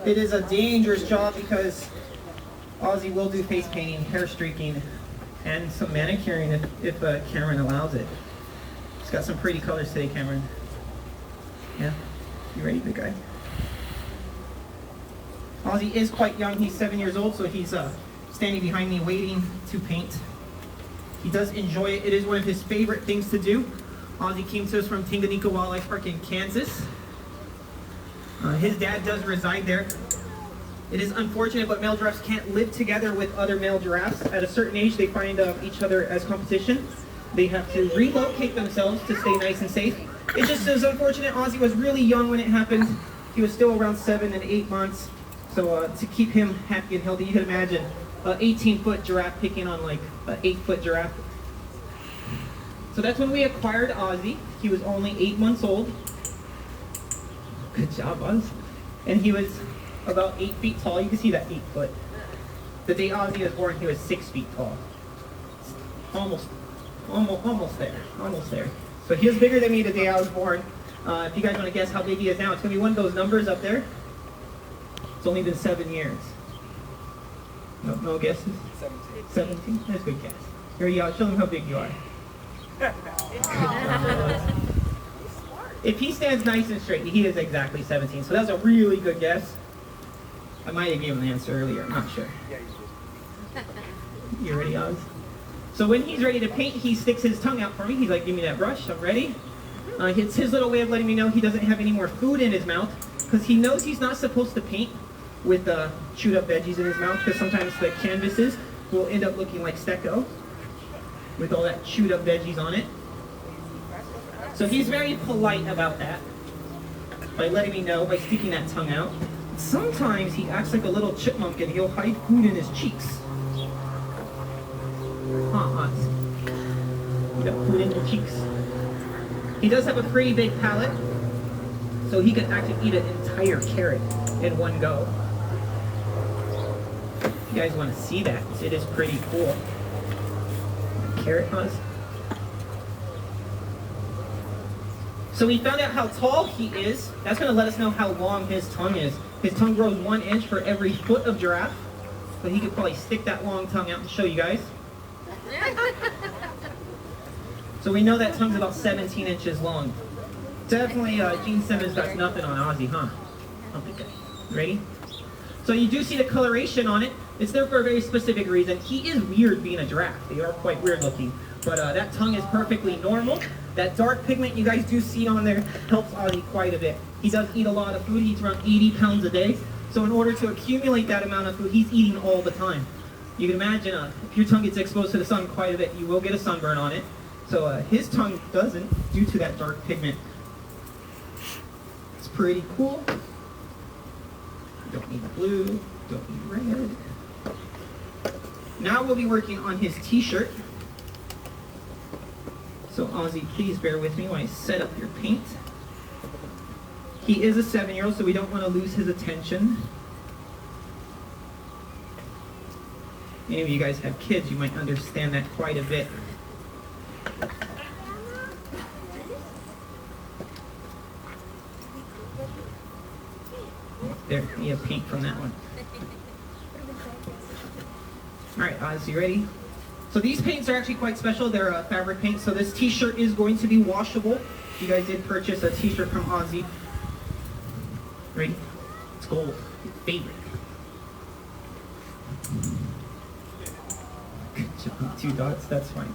It is a dangerous job because Ozzie will do face painting, hair streaking, and some manicuring if Cameron allows it. He's got some pretty colors today, Cameron. Yeah? You ready, big guy? Ozzie is quite young. He's 7 years old, so he's standing behind me waiting to paint. He does enjoy it. It is one of his favorite things to do. Ozzie came to us from Tinganika Wildlife Park in Kansas. His dad does reside there. It is unfortunate, but male giraffes can't live together with other male giraffes. At a certain age, they find each other as competition. They have to relocate themselves to stay nice and safe. It just is unfortunate. Ozzie was really young when it happened. He was still around 7 and 8 months. So to keep him happy and healthy, you can imagine an 18-foot giraffe picking on like an 8-foot giraffe. So that's when we acquired Ozzie. He was only 8 months old. Good job, Oz. And he was about 8 feet tall. You can see that 8 foot. The day Ozzie was born, he was 6 feet tall. Almost there. So he was bigger than me the day I was born. If you guys want to guess how big he is now, it's going to be one of those numbers up there. It's only been 7 years. No guesses? 17. 17? That's a good guess. Here you go. Show them how big you are. If he stands nice and straight, he is exactly 17. So that's a really good guess. I might have given the answer earlier. I'm not sure. Yeah, you did. You ready, Oz? So when he's ready to paint, he sticks his tongue out for me. He's like, give me that brush. I'm ready. It's his little way of letting me know he doesn't have any more food in his mouth because he knows he's not supposed to paint with chewed up veggies in his mouth because sometimes the canvases will end up looking like stecco with all that chewed up veggies on it. So he's very polite about that by letting me know, by sticking that tongue out. Sometimes he acts like a little chipmunk and he'll hide food in his cheeks. Oz. You got food in your cheeks. He does have a pretty big palate, so he can actually eat an entire carrot in one go. If you guys want to see that, it is pretty cool. Carrot, Oz. So we found out how tall he is. That's going to let us know how long his tongue is. His tongue grows 1 inch for every foot of giraffe. So he could probably stick that long tongue out and show you guys. So we know that tongue's about 17 inches long. Definitely Gene Simmons got nothing on Ozzie, huh? Okay. Ready? So you do see the coloration on it. It's there for a very specific reason. He is weird being a giraffe. They are quite weird looking. But that tongue is perfectly normal. That dark pigment you guys do see on there helps Ozzie quite a bit. He does eat a lot of food. He eats around 80 pounds a day. So in order to accumulate that amount of food, he's eating all the time. You can imagine if your tongue gets exposed to the sun quite a bit, you will get a sunburn on it. So his tongue doesn't due to that dark pigment. It's pretty cool. Don't need blue, don't need red. Now we'll be working on his t-shirt. So Ozzie, please bear with me while I set up your paint. He is a 7-year-old, so we don't want to lose his attention. Any of you guys have kids, you might understand that quite a bit. There, you have paint from that one. Alright, Oz, you ready? So these paints are actually quite special. They're fabric paint, so this t-shirt is going to be washable. You guys did purchase a t-shirt from Ozzie. Ready? It's gold. Favorite. Good job. 2 dots, that's fine.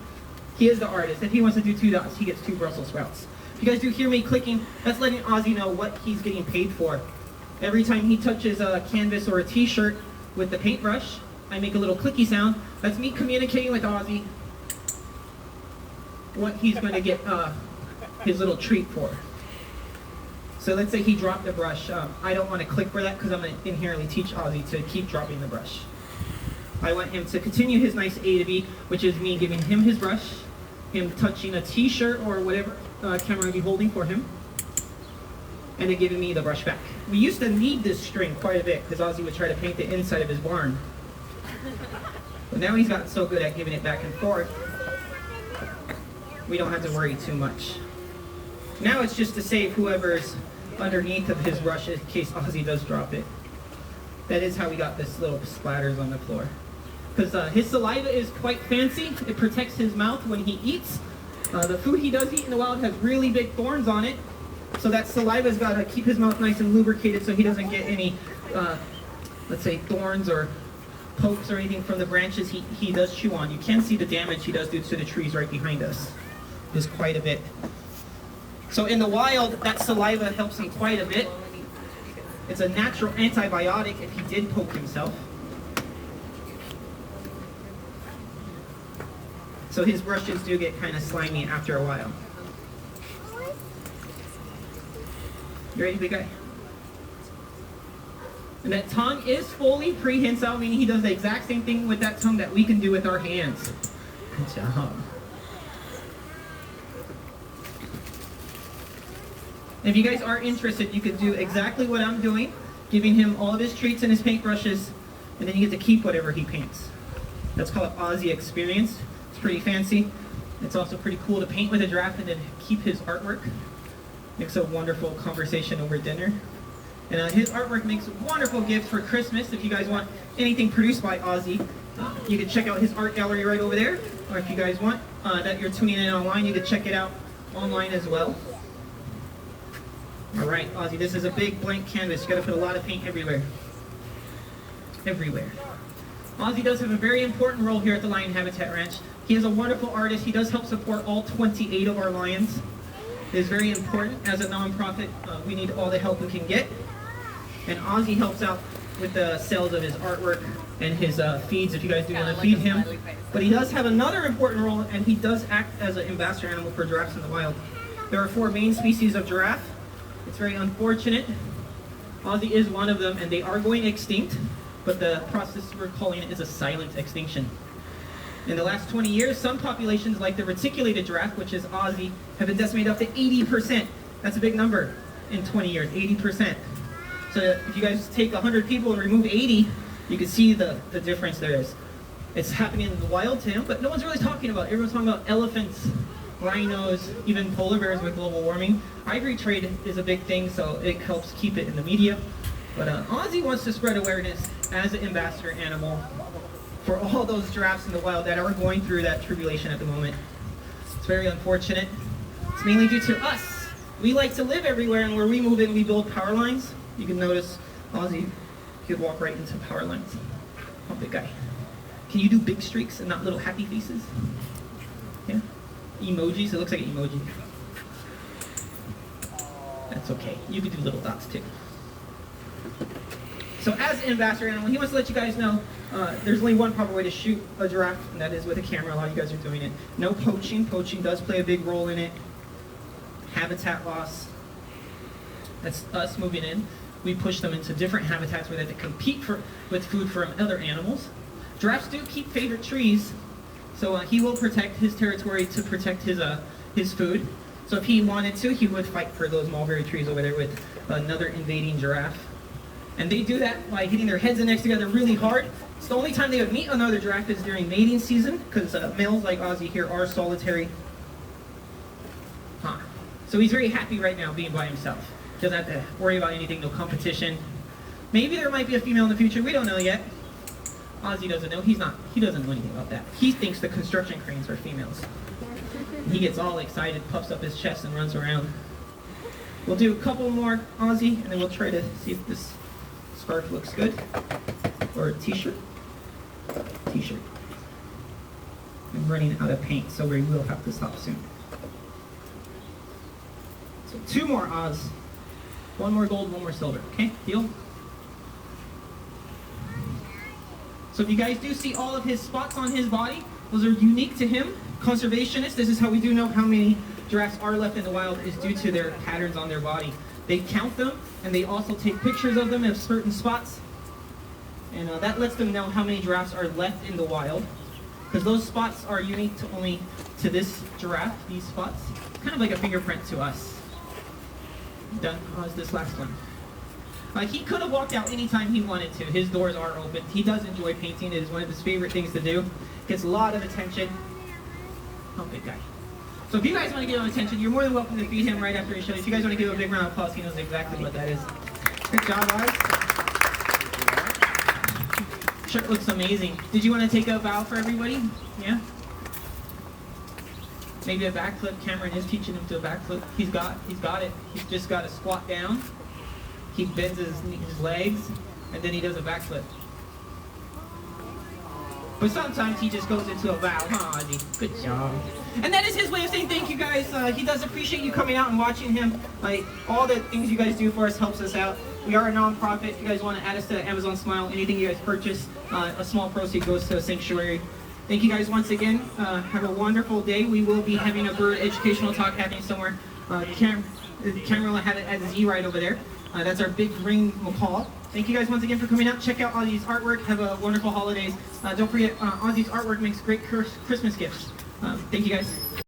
He is the artist. If he wants to do 2 dots, he gets 2 Brussels sprouts. If you guys do hear me clicking, that's letting Ozzie know what he's getting paid for. Every time he touches a canvas or a t-shirt with the paintbrush, I make a little clicky sound. That's me communicating with Ozzie what he's going to get his little treat for. So let's say he dropped the brush. I don't want to click for that because I'm going to inherently teach Ozzie to keep dropping the brush. I want him to continue his nice A to B, which is me giving him his brush, him touching a t-shirt or whatever camera will be holding for him, and then giving me the brush back. We used to need this string quite a bit because Ozzie would try to paint the inside of his barn. But now he's gotten so good at giving it back and forth, we don't have to worry too much. Now it's just to save whoever's underneath of his brush in case Ozzie does drop it. That is how we got this little splatters on the floor. Because his saliva is quite fancy. It protects his mouth when he eats. The food he does eat in the wild has really big thorns on it. So that saliva's got to keep his mouth nice and lubricated so he doesn't get any, let's say, thorns or pokes or anything from the branches he does chew on. You can see the damage he does do to the trees right behind us. There's quite a bit. So in the wild, that saliva helps him quite a bit. It's a natural antibiotic if he did poke himself. So his brushes do get kind of slimy after a while. You ready, big guy? And that tongue is fully prehensile, meaning he does the exact same thing with that tongue that we can do with our hands. Good job. If you guys are interested, you could do exactly what I'm doing, giving him all of his treats and his paintbrushes, and then you get to keep whatever he paints. That's called Ozzie Experience. It's pretty fancy. It's also pretty cool to paint with a giraffe and then keep his artwork. Makes a wonderful conversation over dinner. And his artwork makes a wonderful gift for Christmas. If you guys want anything produced by Ozzie, you can check out his art gallery right over there. Or if you guys want that you're tuning in online, you can check it out online as well. All right, Ozzie, this is a big blank canvas. You got to put a lot of paint everywhere. Everywhere. Ozzie does have a very important role here at the Lion Habitat Ranch. He is a wonderful artist. He does help support all 28 of our lions. It is very important. As a nonprofit, we need all the help we can get. And Ozzie helps out with the sales of his artwork and his feeds if you guys do want to feed him. But he does have another important role, and he does act as an ambassador animal for giraffes in the wild. There are 4 main species of giraffe. It's very unfortunate. Ozzie is one of them, and they are going extinct, but the process we're calling it is a silent extinction. In the last 20 years, some populations, like the reticulated giraffe, which is Ozzie, have been decimated up to 80%. That's a big number in 20 years, 80%. So if you guys take 100 people and remove 80, you can see the difference there is. It's happening in the wild too, but no one's really talking about it. Everyone's talking about elephants, rhinos, even polar bears with global warming. Ivory trade is a big thing, so it helps keep it in the media. But Ozzie wants to spread awareness as an ambassador animal for all those giraffes in the wild that are going through that tribulation at the moment. It's very unfortunate. It's mainly due to us. We like to live everywhere, and where we move in, we build power lines. You can notice Ozzie could walk right into power lines. Oh, big guy. Can you do big streaks and not little happy faces? Yeah? Emojis? It looks like an emoji. That's okay. You can do little dots too. So as ambassador animal, he wants to let you guys know there's only one proper way to shoot a giraffe, and that is with a camera. A lot of you guys are doing it. No poaching. Poaching does play a big role in it. Habitat loss. That's us moving in. We push them into different habitats where they have to compete with food from other animals. Giraffes do keep favorite trees, so he will protect his territory to protect his food. So if he wanted to, he would fight for those mulberry trees over there with another invading giraffe. And they do that by hitting their heads and necks together really hard. It's the only time they would meet another giraffe is during mating season, because males like Ozzie here are solitary. So he's very happy right now being by himself. Doesn't have to worry about anything, no competition. Maybe there might be a female in the future, we don't know yet. Ozzie doesn't know, he doesn't know anything about that. He thinks the construction cranes are females. He gets all excited, puffs up his chest and runs around. We'll do a couple more Ozzie, and then we'll try to see if this scarf looks good. Or a t-shirt. T-shirt. I'm running out of paint, so we will have to stop soon. So 2 more Oz. 1 more gold, 1 more silver. Okay, deal? So if you guys do see all of his spots on his body, those are unique to him. Conservationists, this is how we do know how many giraffes are left in the wild, is due to their patterns on their body. They count them, and they also take pictures of them at certain spots. And that lets them know how many giraffes are left in the wild. Because those spots are unique to only to this giraffe, these spots. Kind of like a fingerprint to us. Done. How's this last one? He could have walked out anytime he wanted to. His doors are open. He does enjoy painting. It is one of his favorite things to do. Gets a lot of attention. Oh, big guy. So if you guys want to give him attention, you're more than welcome to feed him right after he shows. If you guys want to give him a big round of applause, he knows exactly what that is. Good job, guys. Shirt looks amazing. Did you want to take a bow for everybody? Yeah? Maybe a backflip. Cameron is teaching him to a backflip. He's got it. He's just got to squat down. He bends his legs, and then he does a backflip. But sometimes he just goes into a bow, huh, Ozzie? Good job. And that is his way of saying thank you, guys. He does appreciate you coming out and watching him. Like, all the things you guys do for us helps us out. We are a non-profit. If you guys want to add us to Amazon Smile, anything you guys purchase, a small proceed goes to a sanctuary. Thank you guys once again. Have a wonderful day. We will be having a bird educational talk happening somewhere. The camera will have it as Z right over there. That's our big ring macaw. Thank you guys once again for coming out. Check out Ozzie's artwork. Have a wonderful holidays. Don't forget, Ozzie's artwork makes great Christmas gifts. Thank you guys.